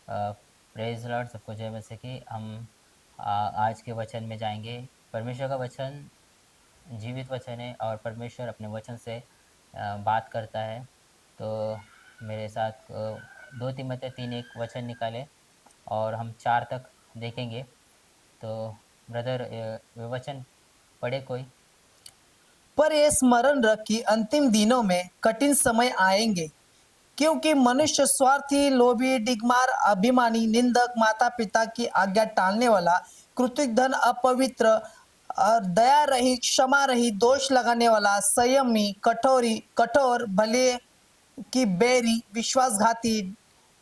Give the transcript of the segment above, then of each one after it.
Praise Lord, सबको जय मसीह की। हम आज के वचन में जाएंगे। परमेश्वर का वचन जीवित वचन है और परमेश्वर अपने वचन से बात करता है। तो मेरे साथ 2 तीमुथियुस 3:1 वचन निकाले और हम 4 तक देखेंगे। तो ब्रदर, ये वचन पढ़े कोई। पर ये स्मरण रख कि अंतिम दिनों में कठिन समय आएंगे, क्योंकि मनुष्य स्वार्थी, लोभी, डिगमार, अभिमानी, निंदक, माता पिता की आज्ञा टालने वाला, कृतघ्न, अपवित्र और दया रहित, क्षमा रहित, दोष लगाने वाला, संयमी, कठोर, भले की बैरी, विश्वासघाती,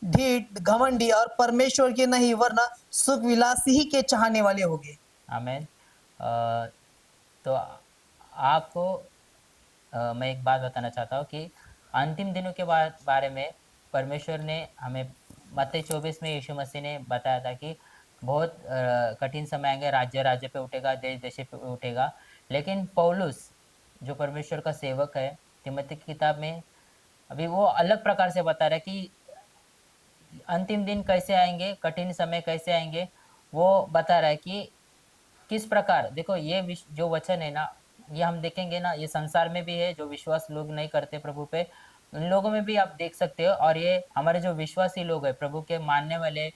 ढीठ, घमंडी और परमेश्वर के नहीं वरना सुख विलासी ही के चाहने वाले होंगे। आमेन। तो आपको मैं एक बात बताना चाहता हूँ कि अंतिम दिनों के बारे में परमेश्वर ने हमें मत्ती 24 में यीशु मसीह ने बताया था कि बहुत कठिन समय आएंगे, राज्य राज्य पे उठेगा, देश देश पे उठेगा। लेकिन पौलुस जो परमेश्वर का सेवक है, तिमोथी की किताब में अभी वो अलग प्रकार से बता रहा है कि अंतिम दिन कैसे आएंगे, कठिन समय कैसे आएंगे। वो बता रहा है कि किस प्रकार। देखो, ये जो वचन है ना, ये हम देखेंगे ना, ये संसार में भी है, जो विश्वास लोग नहीं करते प्रभु पे, उन लोगों में भी आप देख सकते हो। और ये हमारे जो विश्वासी लोग हैं, प्रभु के मानने वाले,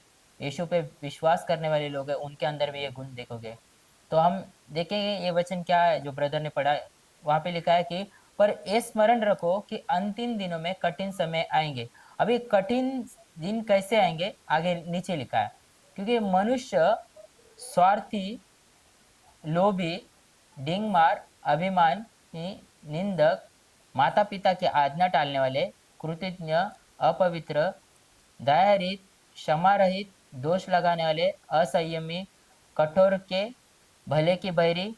यीशु पे विश्वास करने वाले लोग हैं, उनके अंदर भी ये गुण देखोगे। तो हम देखेंगे ये वचन क्या है जो ब्रदर ने पढ़ा। वहां पे लिखा है कि पर ये स्मरण रखो कि अंतिम दिनों में कठिन समय आएंगे। अभी कठिन दिन कैसे आएंगे, आगे नीचे लिखा है, क्योंकि मनुष्य स्वार्थी, लोभी, डिंगमार, अभिमानी, निंदक, माता पिता की आज्ञा टालने वाले, कृतज्ञ, अपवित्र, दयारहित, क्षमा रहित, दोष लगाने वाले, असंयमी, कठोर के, भले की बैरी,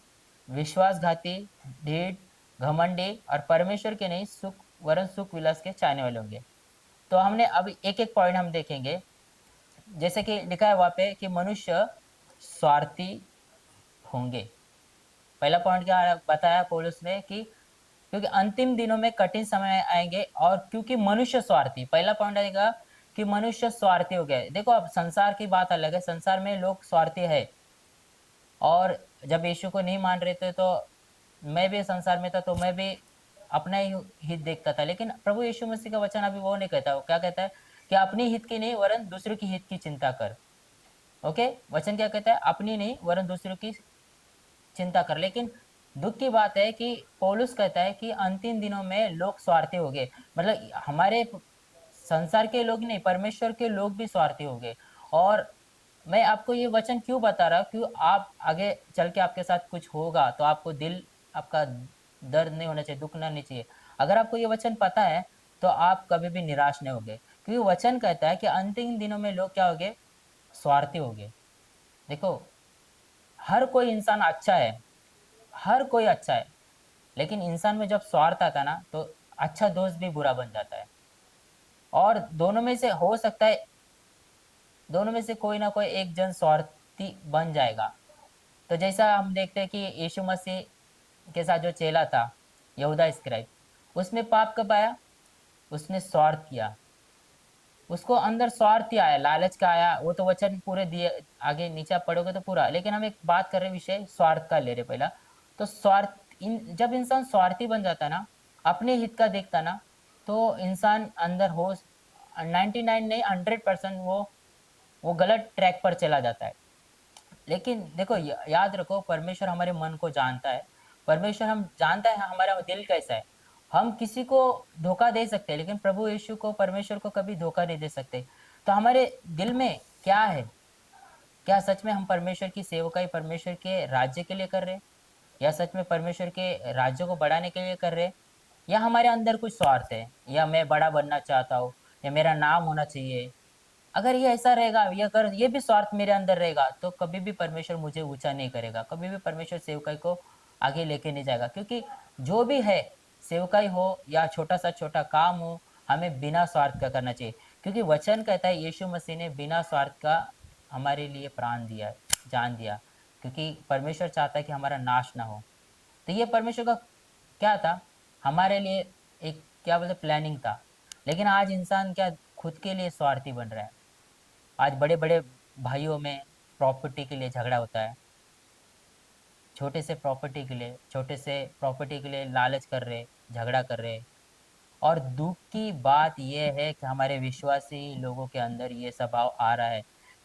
विश्वासघाती, ढीठ, घमंडी और परमेश्वर के नहीं सुख वरन सुख विलास के चाहने वाले होंगे। तो हमने अब एक एक पॉइंट हम देखेंगे। जैसे कि लिखा है वहां पे कि मनुष्य स्वार्थी होंगे। पहला पॉइंट क्या बताया पौलुस ने कि क्योंकि अंतिम दिनों में कठिन समय आएंगे और क्योंकि मनुष्य स्वार्थी। पहला पॉइंट आएगा कि मनुष्य स्वार्थी हो गए। देखो, अब संसार की बात अलग है, संसार में लोग स्वार्थी है। और जब यीशु को नहीं मान रहे थे, तो मैं भी संसार में था, तो मैं भी अपना ही हित देखता था। लेकिन प्रभु यीशु मसीह का वचन अभी वो नहीं कहता। वो क्या कहता है कि अपनी हित की नहीं वरन दूसरों की हित की चिंता कर। ओके, वचन क्या कहता है? अपनी नहीं वरन दूसरों की चिंता कर। लेकिन दुख की बात है कि पौलुस कहता है कि अंतिम दिनों में लोग स्वार्थी हो गए। मतलब हमारे संसार के लोग नहीं, परमेश्वर के लोग भी स्वार्थी हो गए। और मैं आपको ये वचन क्यों बता रहा हूँ, क्यों आप आगे चल के आपके साथ कुछ होगा तो आपको दिल आपका दर्द नहीं होना चाहिए, दुख ना नहीं चाहिए। अगर आपको ये वचन पता है तो आप कभी भी निराश नहीं होगे, क्योंकि वचन कहता है कि अंतिम दिनों में लोग क्या हो गए? स्वार्थी हो गए। देखो, हर कोई इंसान अच्छा है, हर कोई अच्छा है। लेकिन इंसान में जब स्वार्थ आता ना, तो अच्छा दोस्त भी बुरा बन जाता है। और दोनों में से हो सकता है, दोनों में से कोई ना कोई एक जन स्वार्थी बन जाएगा। तो जैसा हम देखते हैं कि यीशु मसीह के साथ जो चेला था, यहूदा इस्करियोती, उसमें पाप कब आया? उसने स्वार्थ किया, उसको अंदर स्वार्थ ही आया, लालच का आया। वो तो वचन पूरे दिए, आगे नीचे आप पढ़ोगे तो पूरा। लेकिन हम एक बात कर रहे विषय स्वार्थ का ले रहे पहला। तो स्वार्थ, जब इंसान स्वार्थी बन जाता ना, अपने हित का देखता ना, तो इंसान अंदर हो 99 नहीं 100% वो गलत ट्रैक पर चला जाता है। लेकिन देखो, याद रखो, परमेश्वर हमारे मन को जानता है। परमेश्वर हम जानता है हमारा दिल कैसा है। हम किसी को धोखा दे सकते हैं, लेकिन प्रभु यीशु को, परमेश्वर को कभी धोखा नहीं दे सकते। तो हमारे दिल में क्या है? क्या सच में हम परमेश्वर की सेवकाई परमेश्वर के राज्य के लिए कर रहे हैं, या सच में परमेश्वर के राज्य को बढ़ाने के लिए कर रहे हैं, या हमारे अंदर कुछ स्वार्थ है, या मैं बड़ा बनना चाहता हूँ, या मेरा नाम होना चाहिए। अगर ये ऐसा रहेगा, ये अगर ये भी स्वार्थ मेरे अंदर रहेगा, तो कभी भी परमेश्वर मुझे ऊंचा नहीं करेगा, कभी भी परमेश्वर सेवकाई को आगे लेके नहीं जाएगा। क्योंकि जो भी है, सेवकाई हो या छोटा सा छोटा काम हो, हमें बिना स्वार्थ का करना चाहिए। क्योंकि वचन कहता है यीशु मसीह ने बिना स्वार्थ का हमारे लिए प्राण दिया, जान दिया। क्योंकि परमेश्वर चाहता है कि हमारा नाश ना हो। तो ये परमेश्वर का क्या था? हमारे लिए एक, क्या बोलते, प्लानिंग था। लेकिन आज इंसान क्या खुद के लिए स्वार्थी बन रहा है। आज बड़े बड़े भाइयों में प्रॉपर्टी के लिए झगड़ा होता है, छोटे से प्रॉपर्टी के लिए लालच कर रहे, झगड़ा कर रहे। और दुख की बात यह है कि हमारे विश्वासी लोगों के अंदर ये स्वभाव आ रहा है,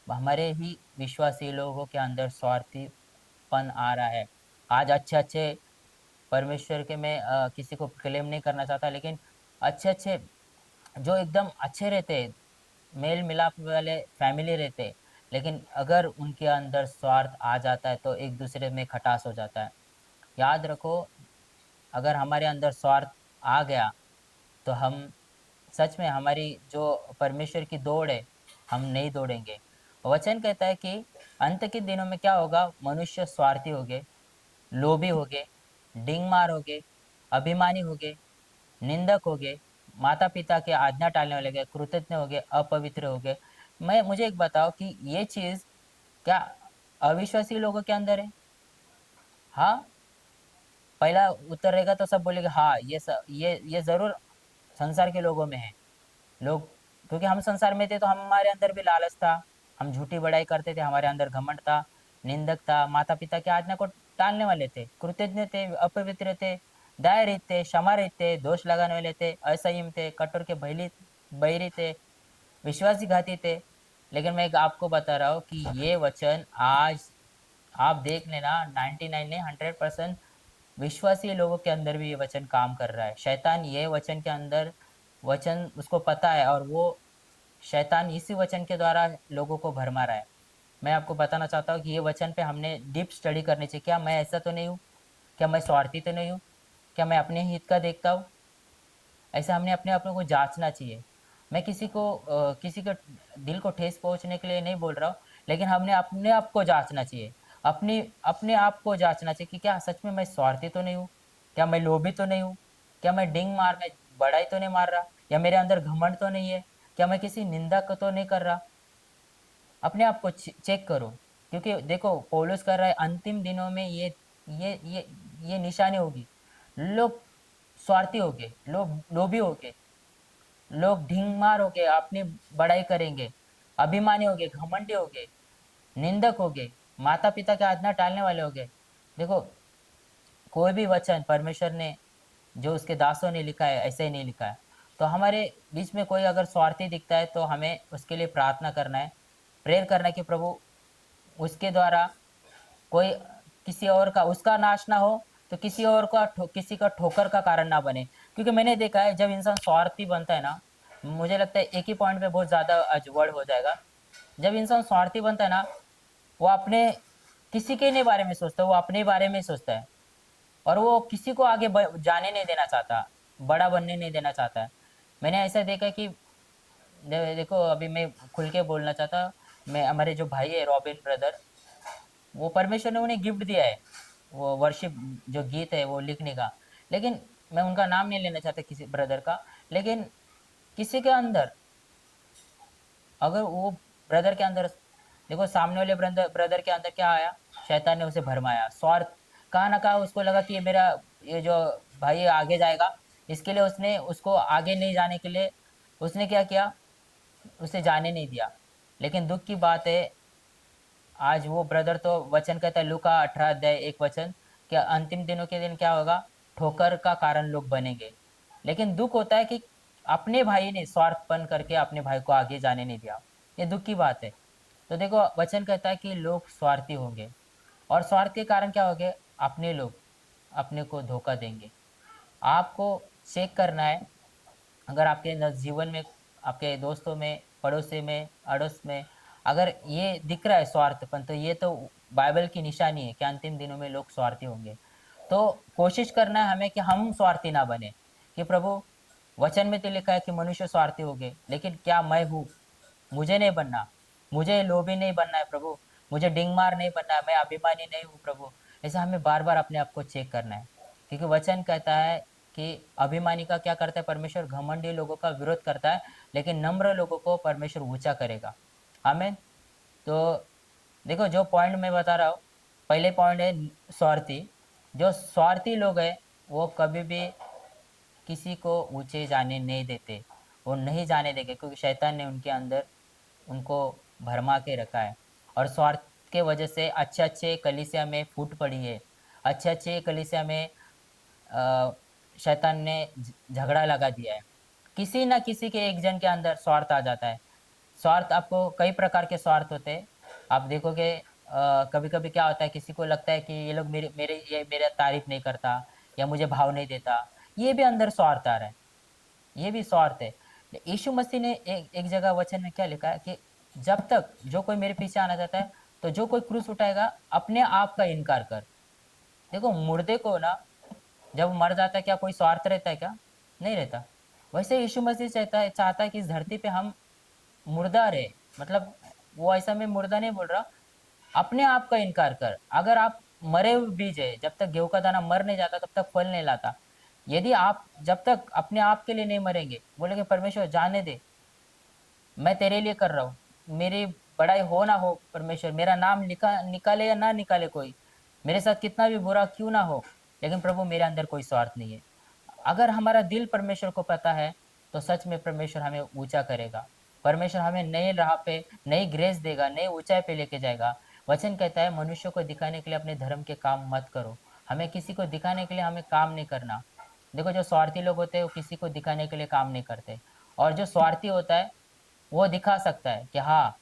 हमारे ही विश्वासी लोगों के अंदर स्वार्थीपन आ रहा है। आज अच्छे अच्छे परमेश्वर के मैं किसी को क्लेम नहीं करना चाहता, लेकिन अच्छे अच्छे जो एकदम अच्छे रहते, मेल मिलाप वाले फैमिली रहते, लेकिन अगर उनके अंदर स्वार्थ आ जाता है तो एक दूसरे में खटास हो जाता है। याद रखो, अगर हमारे अंदर स्वार्थ आ गया तो हम सच में हमारी जो परमेश्वर की दौड़ है, हम नहीं दौड़ेंगे। वचन कहता है कि अंत के दिनों में क्या होगा, मनुष्य स्वार्थी होंगे, लोभी होंगे, डिंग मार होंगे, अभिमानी होंगे, निंदक होंगे, माता पिता के आज्ञा टालने वाले होंगे, कृतज्ञ होंगे, अपवित्र होंगे। मुझे एक बताओ कि ये चीज क्या अविश्वासी लोगों के अंदर है? हाँ, पहला उत्तर रहेगा तो सब बोलेंगे हाँ, ये जरूर संसार के लोगों में है। लोग, क्योंकि हम संसार में थे तो हमारे अंदर भी लालच था, हम झूठी बड़ाई करते थे, हमारे अंदर घमंड था, निंदक था, माता पिता की आज्ञा को टालने वाले थे, कृतज्ञ थे, अपवित्र थे, दाय रहित थे, क्षमा रहित थे, दोष लगाने वाले थे, असंयम थे, कठोर के बहिरी थे, विश्वासघाती थे। लेकिन मैं एक आपको बता रहा हूँ कि ये वचन आज आप देख लेना, 99 नहीं 100% विश्वासी लोगों के अंदर भी ये वचन काम कर रहा है। शैतान ये वचन के अंदर, वचन उसको पता है और वो शैतान इसी वचन के द्वारा लोगों को भरमा रहा है। मैं आपको बताना चाहता हूँ कि ये वचन पे हमने डीप स्टडी करनी चाहिए। क्या मैं ऐसा तो नहीं हूँ? क्या मैं स्वार्थी तो नहीं हूँ? क्या मैं अपने हित का देखता हूँ? ऐसा हमने अपने आप को जांचना चाहिए। मैं किसी के दिल को ठेस पहुंचने के लिए नहीं बोल रहा हूँ, लेकिन हमने अपने आप को जांचना चाहिए। अपनी अपने आप को जांचना चाहिए कि क्या सच में मैं स्वार्थी तो नहीं हूँ? क्या मैं लोभी तो नहीं हूँ? क्या मैं में बड़ाई तो नहीं मार रहा? या मेरे अंदर घमंड तो नहीं है? क्या मैं किसी निंदा को तो नहीं कर रहा? अपने आप को चेक करो। क्योंकि देखो, पौलुस कर रहा है अंतिम दिनों में ये निशानी होगी। लोग स्वार्थी होंगे, लोग लोभी होंगे, लोग ढींगमार होके अपनी बड़ाई करेंगे, अभिमानी होंगे, घमंडी होंगे, निंदक होंगे, माता पिता की आज्ञा टालने वाले होंगे। देखो, कोई भी वचन परमेश्वर ने जो उसके दासों ने लिखा है ऐसे ही नहीं लिखा है। तो हमारे बीच में कोई अगर स्वार्थी दिखता है तो हमें उसके लिए प्रार्थना करना है, प्रेयर करना है कि प्रभु उसके द्वारा कोई किसी और का उसका नाश ना हो, तो किसी का ठोकर का कारण ना बने। क्योंकि मैंने देखा है जब इंसान स्वार्थी बनता है ना, मुझे लगता है एक ही पॉइंट पे बहुत ज्यादा अजगड़ हो जाएगा। जब इंसान स्वार्थी बनता है ना, वो अपने किसी के नहीं बारे में सोचता, वो अपने बारे में सोचता है। और वो किसी को आगे जाने नहीं देना चाहता, बड़ा बनने नहीं देना चाहता है। मैंने ऐसा देखा कि देखो, अभी मैं खुल के बोलना चाहता, मैं हमारे जो भाई है रॉबिन ब्रदर, वो परमेश्वर ने उन्हें गिफ्ट दिया है वो वर्शिप जो गीत है वो लिखने का। लेकिन मैं उनका नाम नहीं लेना चाहता किसी ब्रदर का, लेकिन किसी के अंदर अगर वो ब्रदर के अंदर, देखो सामने वाले ब्रदर के अंदर क्या आया, शैतान ने उसे भरमाया, स्वार्थ। कहाँ ना कहाँ उसको लगा कि ये जो भाई है आगे जाएगा, इसके लिए उसने उसको आगे नहीं जाने के लिए उसने क्या किया, उसे जाने नहीं दिया। लेकिन दुख की बात है, आज वो ब्रदर तो वचन कहता है लूका 18 अध्याय 1 वचन, क्या अंतिम दिनों के दिन क्या होगा, ठोकर का कारण लोग बनेंगे। लेकिन दुख होता है कि अपने भाई ने स्वार्थपन करके अपने भाई को आगे जाने नहीं दिया। ये दुख की बात है। तो देखो, वचन कहता है कि लोग स्वार्थी होंगे, और स्वार्थ के कारण क्या होंगे, अपने लोग अपने को धोखा देंगे। आपको चेक करना है, अगर आपके जीवन में, आपके दोस्तों में, पड़ोसी में, अड़ोस में अगर ये दिख रहा है स्वार्थपन, तो ये तो बाइबल की निशानी है कि अंतिम दिनों में लोग स्वार्थी होंगे। तो कोशिश करना है हमें कि हम स्वार्थी ना बने। कि प्रभु, वचन में तो लिखा है कि मनुष्य स्वार्थी होंगे, लेकिन क्या मैं हूँ? मुझे नहीं बनना, मुझे लोभी नहीं बनना है प्रभु, मुझे डिंगमार नहीं बनना है, मैं अभिमानी नहीं हूँ प्रभु। ऐसा हमें बार बार अपने आप को चेक करना है। क्योंकि वचन कहता है कि अभिमानी का क्या करता है परमेश्वर, घमंडी लोगों का विरोध करता है, लेकिन नम्र लोगों को परमेश्वर ऊंचा करेगा। आमीन। तो देखो, जो पॉइंट मैं बता रहा हूँ, पहले पॉइंट है स्वार्थी। जो स्वार्थी लोग हैं वो कभी भी किसी को ऊंचे जाने नहीं देते, वो नहीं जाने देंगे, क्योंकि शैतान ने उनके अंदर उनको भरमा के रखा है। और स्वार्थ के वजह से अच्छे अच्छे कलीसिया में फूट पड़ी है। अच्छे अच्छे कलीसिया में अ, शैतान ने झगड़ा लगा दिया है। किसी ना किसी के एक जन के अंदर स्वार्थ आ जाता है। स्वार्थ, आपको कई प्रकार के स्वार्थ होते हैं। आप देखोगे कभी कभी क्या होता है, किसी को लगता है कि ये लोग मेरे मेरे ये मेरा तारीफ नहीं करता या मुझे भाव नहीं देता। ये भी अंदर स्वार्थ आ रहा है, ये भी स्वार्थ है। यीशु मसीह ने एक जगह वचन में क्या लिखा है कि जब तक जो कोई मेरे पीछे आना चाहता है, तो जो कोई क्रूस उठाएगा अपने आप का इनकार कर। देखो मुर्दे को ना, जब मर जाता है, क्या कोई स्वार्थ रहता है क्या? नहीं रहता। वैसे यीशु मसीह चाहता है कि इस धरती पे हम मुर्दा रहे। मतलब वो ऐसा मैं मुर्दा नहीं बोल रहा, अपने आप का इनकार कर। अगर आप मरे हुए बीज है, जब तक गेहूं का दाना मर नहीं जाता तब तक फल नहीं लाता। यदि आप जब तक अपने आप के लिए नहीं मरेंगे, बोलेंगे परमेश्वर जाने दे, मैं तेरे लिए कर रहा हूँ, मेरी बड़ाई हो ना हो परमेश्वर, मेरा नाम निकाले या ना निकाले कोई, मेरे साथ कितना भी बुरा क्यों ना हो, लेकिन प्रभु मेरे अंदर कोई स्वार्थ नहीं है। अगर हमारा दिल परमेश्वर को पता है, तो सच में परमेश्वर हमें ऊंचा करेगा। परमेश्वर हमें नए राह पे, नई ग्रेस देगा, नई ऊंचाई पे लेके जाएगा। वचन कहता है मनुष्य को दिखाने के लिए अपने धर्म के काम मत करो। हमें किसी को दिखाने के लिए हमें काम नहीं करना। देखो जो स्वार्थी लोग होते हैं वो किसी को दिखाने के लिए काम नहीं करते। और जो स्वार्थी होता है वो दिखा सकता है कि हाँ,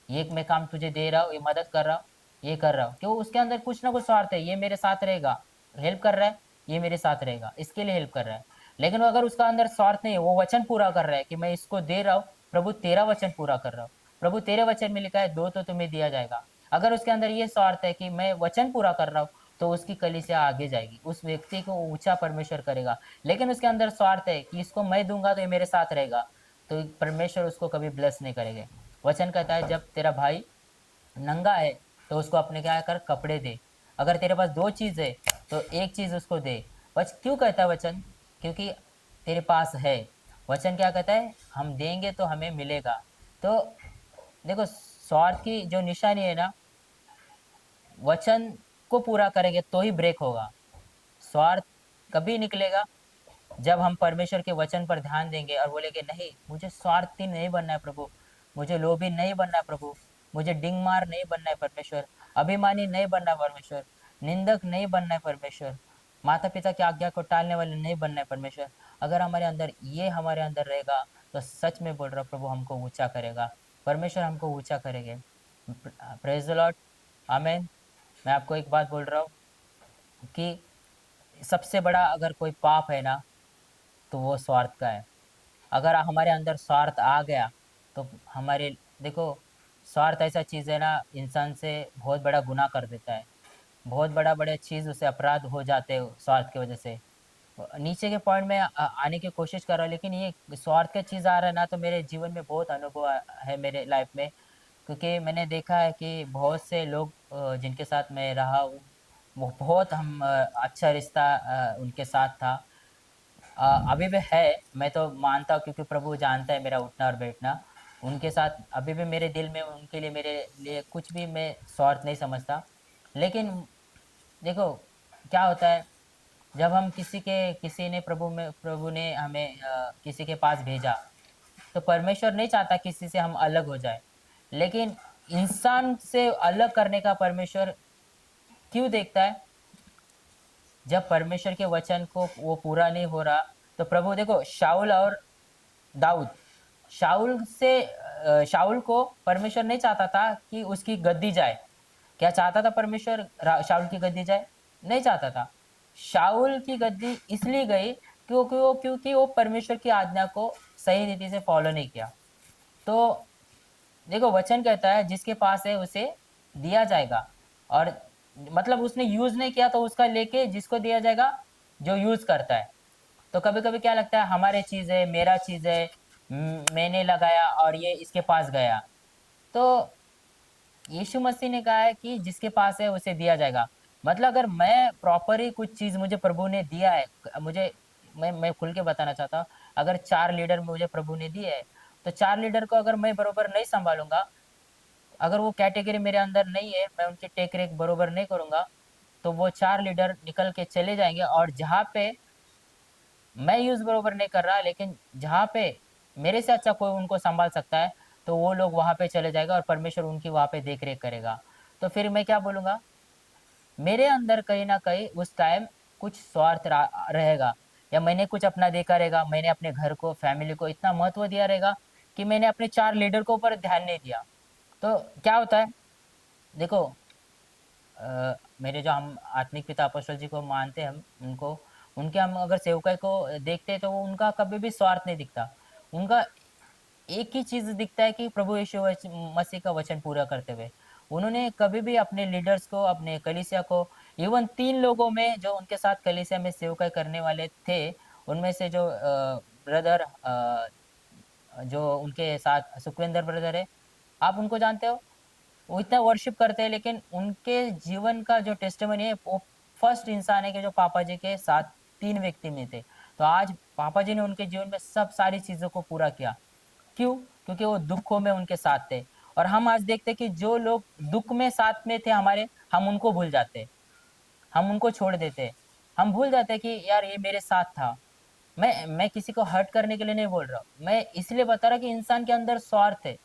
ये मैं काम तुझे दे रहा हूँ, ये मदद कर रहा हूँ, ये कर रहा हूँ, क्यों? उसके अंदर कुछ ना कुछ स्वार्थ है, ये मेरे साथ रहेगा, हेल्प कर रहा है, ये मेरे साथ रहेगा, इसके लिए हेल्प कर रहा है। लेकिन अगर उसका अंदर स्वार्थ नहीं है, वो वचन पूरा कर रहा है कि मैं इसको दे रहा हूँ, प्रभु तेरा वचन पूरा कर रहा हूँ, प्रभु तेरे वचन में लिखा है दो तो तुम्हें दिया जाएगा। अगर उसके अंदर ये स्वार्थ है कि मैं वचन पूरा कर रहा हूँ, तो उसकी कलीसिया आगे जाएगी, उस व्यक्ति को ऊंचा परमेश्वर करेगा। लेकिन उसके अंदर स्वार्थ है कि इसको मैं दूंगा तो ये मेरे साथ रहेगा, तो परमेश्वर उसको कभी ब्लेस नहीं करेंगे। वचन कहता है जब तेरा भाई नंगा है तो उसको अपने क्या कर, कपड़े दे। अगर तेरे पास दो चीज है तो एक चीज उसको दे। क्यों कहता है वचन? क्योंकि तेरे पास है। वचन क्या कहता है? हम देंगे तो हमें मिलेगा। तो देखो स्वार्थ की जो निशानी है ना, वचन को पूरा करेंगे तो ही ब्रेक होगा। स्वार्थ कभी निकलेगा जब हम परमेश्वर के वचन पर ध्यान देंगे और बोलेंगे नहीं, मुझे स्वार्थी नहीं बनना है प्रभु, मुझे लोभी नहीं बनना है प्रभु, मुझे डिंग मार नहीं बनना है परमेश्वर, अभिमानी नहीं बनना है परमेश्वर, निंदक नहीं बनना है परमेश्वर, माता पिता की आज्ञा को टालने वाले नहीं बनना है परमेश्वर। अगर हमारे अंदर ये हमारे अंदर रहेगा, तो सच में बोल रहा हूँ, प्रभु हमको ऊंचा करेगा, परमेश्वर हमको ऊंचा करेंगे। प्रेज द लॉर्ड, आमेन। मैं आपको एक बात बोल रहा हूँ कि सबसे बड़ा अगर कोई पाप है ना, तो वो स्वार्थ का है। अगर हमारे अंदर स्वार्थ आ गया तो हमारे, देखो स्वार्थ ऐसा चीज़ है ना, इंसान से बहुत बड़ा गुनाह कर देता है। बहुत बड़ा बड़े चीज़ उसे अपराध हो जाते हैं स्वार्थ की वजह से। नीचे के पॉइंट में आने की कोशिश कर रहा हूँ, लेकिन ये स्वार्थ का चीज़ आ रहा है ना, तो मेरे जीवन में बहुत अनुभव है मेरे लाइफ में। क्योंकि मैंने देखा है कि बहुत से लोग जिनके साथ मैं रहा हूँ, वो बहुत हम अच्छा रिश्ता उनके साथ था। अभी भी है, मैं तो मानता हूँ, क्योंकि प्रभु जानता है मेरा उठना और बैठना। उनके साथ अभी भी मेरे दिल में उनके लिए, मेरे लिए कुछ भी मैं स्वार्थ नहीं समझता। लेकिन देखो क्या होता है, जब हम किसी ने प्रभु ने हमें किसी के पास भेजा, तो परमेश्वर नहीं चाहता किसी से हम अलग हो जाए। लेकिन इंसान से अलग करने का परमेश्वर क्यों देखता है? जब परमेश्वर के वचन को वो पूरा नहीं हो रहा, तो प्रभु देखो शाऊल और दाऊद, शाऊल को परमेश्वर नहीं चाहता था कि उसकी गद्दी जाए। क्या चाहता था परमेश्वर शाऊल की गद्दी जाए? नहीं चाहता था। शाऊल की गद्दी इसलिए गई क्योंकि वो परमेश्वर की आज्ञा को सही रीति से फॉलो नहीं किया। तो देखो वचन कहता है जिसके पास है उसे दिया जाएगा। और मतलब उसने यूज नहीं किया तो उसका लेके जिसको दिया जाएगा, जो यूज करता है। तो कभी कभी क्या लगता है, हमारे चीज है, मेरा चीज है, मैंने लगाया और ये इसके पास गया। तो यीशु मसीह ने कहा है कि जिसके पास है उसे दिया जाएगा। मतलब अगर मैं प्रॉपर ही कुछ चीज मुझे प्रभु ने दिया है, मुझे, मैं खुल के बताना चाहता हूँ, अगर 4 लीडर मुझे प्रभु ने दिए है, तो 4 लीडर को अगर मैं बरोबर नहीं संभालूंगा, अगर वो कैटेगरी मेरे अंदर नहीं है, मैं उनकी टेक रेख बरोबर नहीं करूंगा, तो वो 4 लीडर निकल के चले जाएंगे। और जहाँ पे मैं यूज बरोबर नहीं कर रहा, लेकिन जहाँ पे मेरे से अच्छा कोई उनको संभाल सकता है, तो वो लोग वहाँ पे चले जाएगा और परमेश्वर उनकी वहाँ पे देख रेख करेगा। तो फिर मैं क्या बोलूँगा, मेरे अंदर कहीं न कहीं उस टाइम कुछ स्वार्थ रहेगा, या मैंने कुछ अपना देखा रहेगा, मैंने अपने घर को, फैमिली को इतना महत्व दिया रहेगा कि मैंने अपने 4 लीडर के ऊपर ध्यान नहीं दिया। तो क्या होता है, देखो, मेरे जो हम आत्मिक पिता अपोस्तल जी को मानते हैं, हम उनको, उनके हम अगर सेवकाई को देखते हैं तो वो उनका कभी भी स्वार्थ नहीं दिखता। उनका एक ही चीज़ दिखता है कि प्रभु यीशु मसीह का वचन पूरा करते हुए। उन्होंने कभी भी अपने लीडर्स को, अपने कलीसिया को, इवन 3 लोगों में जो उनके साथ कलीसिया में सेवकाई करने वाले थे, उनमें से जो ब्रदर जो उनके साथ सुखविंदर ब्रदर है, आप उनको जानते हो? वो इतना वर्शिप करते हैं, लेकिन उनके जीवन का जो टेस्टिमनी है, वो फर्स्ट इंसान है कि जो पापा जी के साथ 3 व्यक्ति में थे। तो आज पापा जी ने उनके जीवन में सब सारी चीज़ों को पूरा किया। क्यों? क्योंकि वो दुखों में उनके साथ थे। और हम आज देखते हैं कि जो लोग दुःख में साथ में थे हमारे, हम उनको भूल जाते हैं, हम उनको छोड़ देते हैं। हम भूल जाते हैं कि यार ये मेरे साथ था। मैं किसी को हर्ट करने के लिए नहीं बोल रहा हूँ। मैं इसलिए बता रहा कि इंसान के अंदर स्वार्थ है,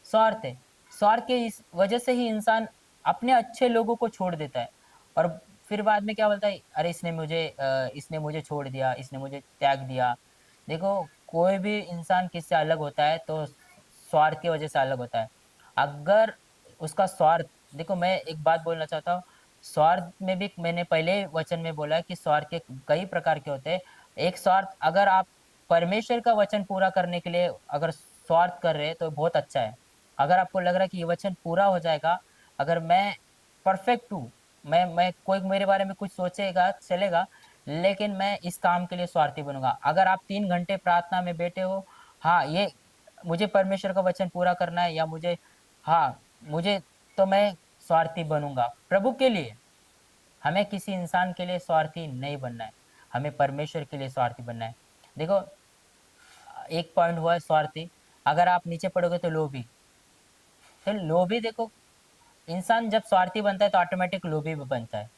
स्वार्थ है। स्वार्थ के इस वजह से ही इंसान अपने अच्छे लोगों को छोड़ देता है। और फिर बाद में क्या बोलता है, अरे इसने मुझे छोड़ दिया, इसने मुझे त्याग दिया। देखो, कोई भी इंसान किससे अलग होता है तो स्वार्थ की वजह से अलग होता है। अगर उसका स्वार्थ, देखो मैं एक बात बोलना चाहता हूँ, स्वार्थ में भी मैंने पहले वचन में बोला है कि स्वार्थ के कई प्रकार के होते हैं। एक स्वार्थ, अगर आप परमेश्वर का वचन पूरा करने के लिए अगर स्वार्थ कर रहे हैं तो बहुत अच्छा है। अगर आपको लग रहा है कि ये वचन पूरा हो जाएगा, अगर मैं परफेक्ट हूँ, मैं कोई मेरे बारे में कुछ सोचेगा चलेगा, लेकिन मैं इस काम के लिए स्वार्थी बनूंगा। अगर आप 3 घंटे प्रार्थना में बैठे हो, हाँ ये मुझे परमेश्वर का वचन पूरा करना है, या मुझे, हाँ मुझे, तो मैं स्वार्थी बनूंगा प्रभु के लिए। हमें किसी इंसान के लिए स्वार्थी नहीं बनना है, हमें परमेश्वर के लिए स्वार्थी बनना है। देखो, एक पॉइंट हुआ है स्वार्थी, अगर आप नीचे पढ़ोगे तो लोभी। तो लोभी, देखो, इंसान जब स्वार्थी बनता है तो ऑटोमेटिक लोभी भी बनता है।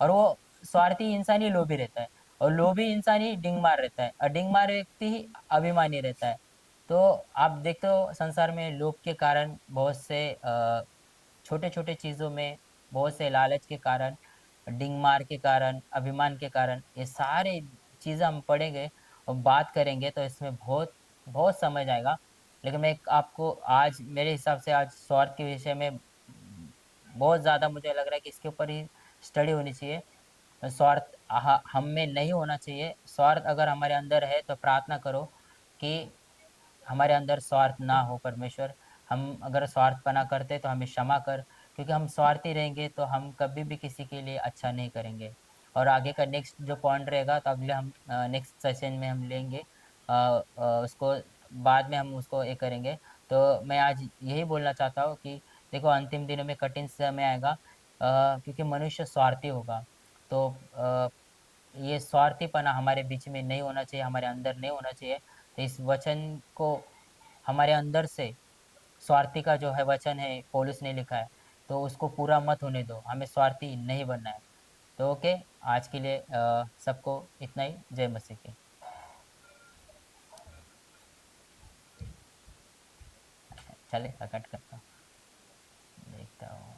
और वो स्वार्थी इंसान ही लोभी रहता है, और लोभी इंसान ही डिंगमार रहता है, और डिंगमार व्यक्ति ही अभिमानी रहता है। तो आप देखते हो संसार में लोभ के कारण बहुत से छोटे छोटे चीज़ों में, बहुत से लालच के कारण, डिंगमार के कारण, अभिमान के कारण, ये सारे चीज़ें हम पढ़ेंगे और बात करेंगे तो इसमें बहुत बहुत समय जाएगा। लेकिन मैं आपको आज, मेरे हिसाब से आज स्वार्थ के विषय में बहुत ज़्यादा मुझे लग रहा है कि इसके ऊपर ही स्टडी होनी चाहिए। स्वार्थ हम में नहीं होना चाहिए। स्वार्थ अगर हमारे अंदर है तो प्रार्थना करो कि हमारे अंदर स्वार्थ ना हो परमेश्वर। हम अगर स्वार्थपना करते तो हमें क्षमा कर, क्योंकि हम स्वार्थी रहेंगे तो हम कभी भी किसी के लिए अच्छा नहीं करेंगे। और आगे का नेक्स्ट जो पॉइंट रहेगा तो अगले हम नेक्स्ट सेशन में हम लेंगे, उसको बाद में हम उसको ये करेंगे। तो मैं आज यही बोलना चाहता हूँ कि देखो, अंतिम दिनों में कठिन समय आएगा, क्योंकि मनुष्य स्वार्थी होगा। तो ये स्वार्थीपना हमारे बीच में नहीं होना चाहिए, हमारे अंदर नहीं होना चाहिए। तो इस वचन को हमारे अंदर से, स्वार्थी का जो है वचन है, पौलुस ने लिखा है, तो उसको पूरा मत होने दो, हमें स्वार्थी नहीं बनना है। तो ओके, आज के लिए सबको इतना ही। जय मसीह की। चले, कट करता हूँ, देखता हूँ।